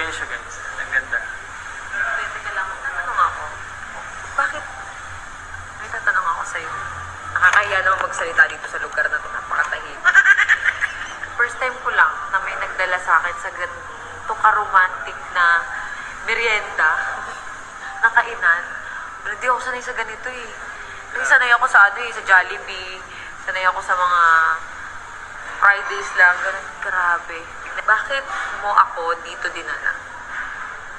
niyo siya guys. Ang ganda. Pwede ka lang. Tatanong ako. Bakit? May tatanong ako sa'yo. Nakakahiya naman magsalita dito sa lugar na ito. Napakatahimik. First time ko lang na may nagdala sa akin sa ganito ka-romantic na merienda na kainan. Pero hindi ako sanay sa ganito eh. Kasi sanay ako sa sa Jollibee. Sanay ako sa mga Fridays lang. Ganun, grabe. Bakit mo ako dito dinala?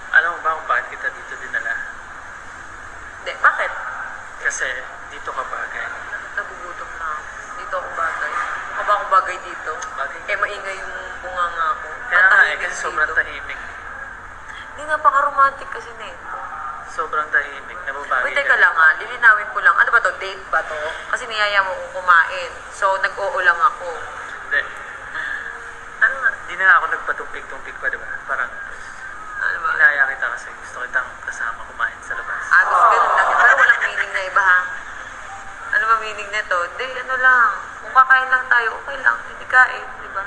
Alam mo ba kung bakit kita dito dinala? Hindi, bakit? Kasi dito ka bagay. Nagugutom na ako. Dito ako bagay. Ako ba akong bagay dito? Bagay. Eh, maingay yung bunganga ko. Kaya nga Tahimik kasi sobrang dito. tahimik. Hindi, napaka-romantic kasi nito. Sobrang tahimik. Nababagay Wait, teka lang ha. Lilinawin ko lang. Ano ba to? Date ba to? Kasi niyaya mo kong kumain. So, nag-oo lang ako. Hindi. Ano nga? Hindi na nga ako nagpatumpik-tumpik pa, di ba? Parang Ano ba? inaya kita kasi gusto kitang kasama kumain sa labas. Gusto ganun lang. Pero walang meaning na iba ha. Ano ba meaning nito? Hindi, ano lang. Kung kakain lang tayo, okay lang. Hindi kain, di ba?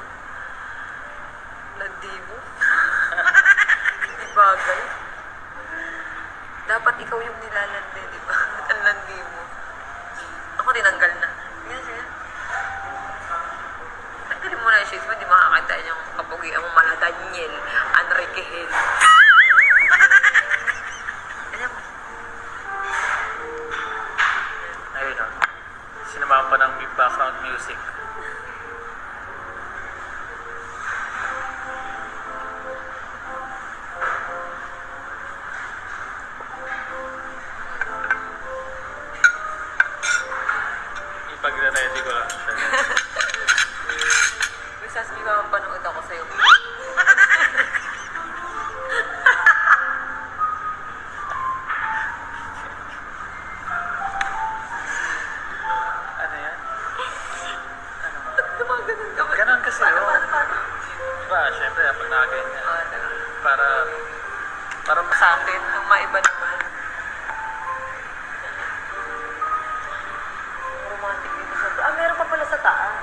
Landi mo. Hindi bagay. Dapat ikaw yung nilalandi, di ba? Ang landi mo. Ako tinanggal na. Yan, yan. Tanggalin mo na yung shades mo, di makakita yung kapugian mo mala Daniel Enrique Hill. Alam mo? Ayun o. Sinamahan pa ng background music. Ipagre-ready ko lang siya. May sasabi ba mapanood ako sa'yo? Ano yan? Ano ba? Ganun ka ba? Ganon kasi Paano, yun. paano, paano? Diba, syempre, pag nakaganyan. Ano? Para Sa akin, ang maiba naman. Romantic dito sa... meron pa pala sa taas.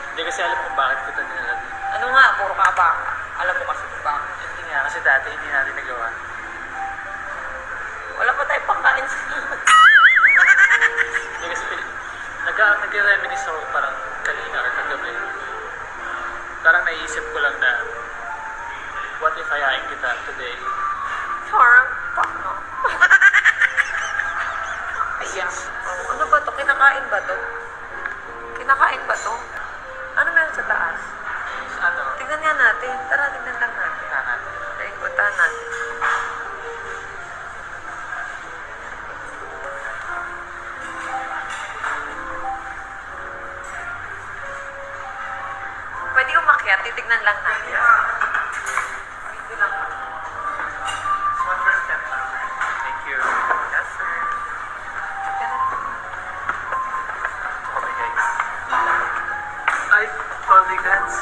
Hindi kasi alam kung bakit kita dinala dito. Ano nga, puro ka ba? Alam mo kasi kung bakit. Hindi nga, kasi dati hindi natin nagawa. Wala pa tayong pangkain sa Hindi kasi nag-reminisce ako parang kanina or kagabi. Parang naisip ko lang na what if hayain kita today? Parang, paano? Ayan. Ano ba to? Kinakain ba to? Kinakain ba to? Ano meron sa taas? Ano? Tignan nga natin. Tara, tignan lang natin. Natin. Ikutan natin. Pwede umakyat, titignan lang natin. Pwede lang. Thank you. Yes, sir. Okay guys. Ay, holding hands.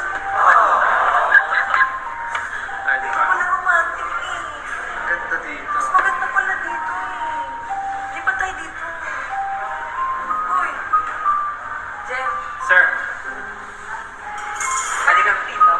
Ay, di ba? Wala romantic eh. Ganda dito. Mas maganda pala dito eh. Di ba tayo dito? Uy. Jeff, Sir, halika dito.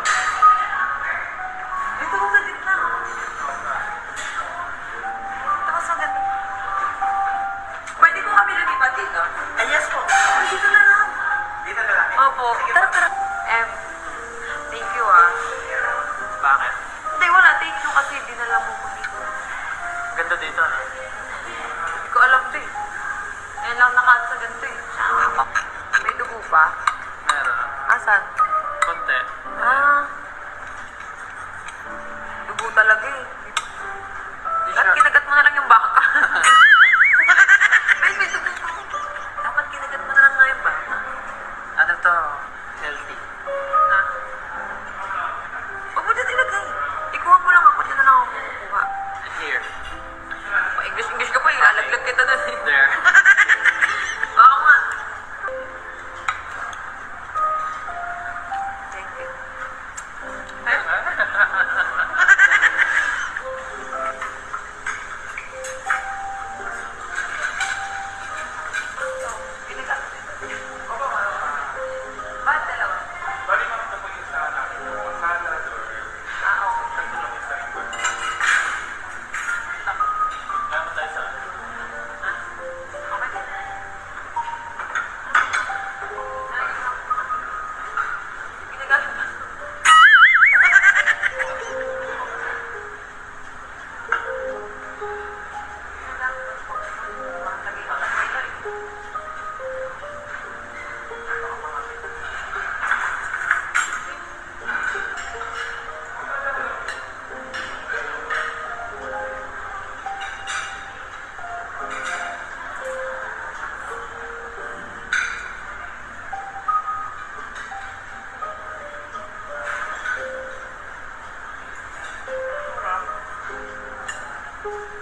Ano